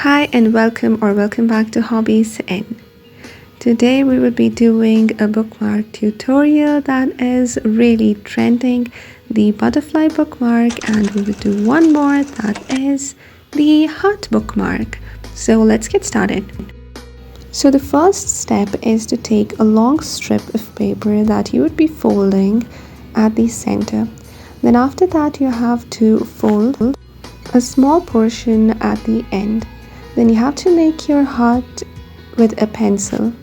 Hi and welcome back to Hobbies In. Today we will be doing a bookmark tutorial that is really trending, the butterfly bookmark, and we will do one more that is the heart bookmark. So let's get started. So the first step is to take a long strip of paper that you would be folding at the center. Then after that you have to fold a small portion at the end. Then you have to make your heart with a pencil.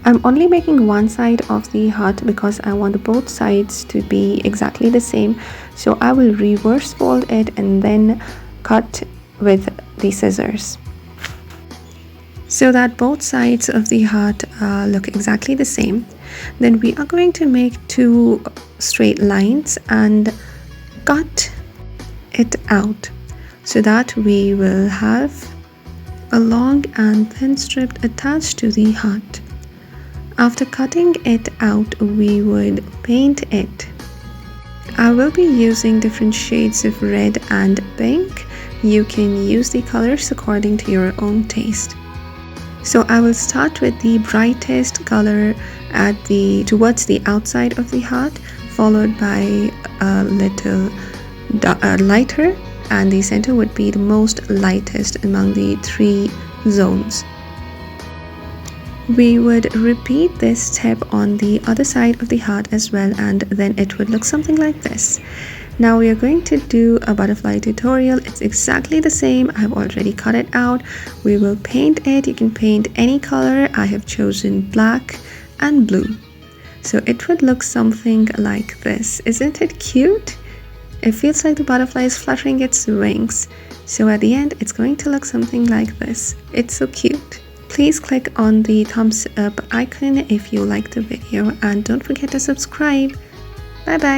I'm only making one side of the heart because I want both sides to be exactly the same. So I will reverse fold it and then cut with the scissors, so that both sides of the heart look exactly the same. Then we are going to make two straight lines and cut it out so that we will have a long and thin strip attached to the heart. After cutting it out, we would paint it. I will be using different shades of red and pink. You can use the colors according to your own taste. So I will start with the brightest color towards the outside of the heart, followed by a little lighter, and the center would be the most lightest among the three zones. We would repeat this step on the other side of the heart as well, and then it would look something like this. Now we are going to do a butterfly tutorial. It's exactly the same. I've already cut it out. We will paint it. You can paint any color. I have chosen black and blue. So it would look something like this. Isn't it cute? It feels like the butterfly is fluttering its wings. So at the end, it's going to look something like this. It's so cute. Please click on the thumbs up icon if you liked the video, and don't forget to subscribe. Bye bye.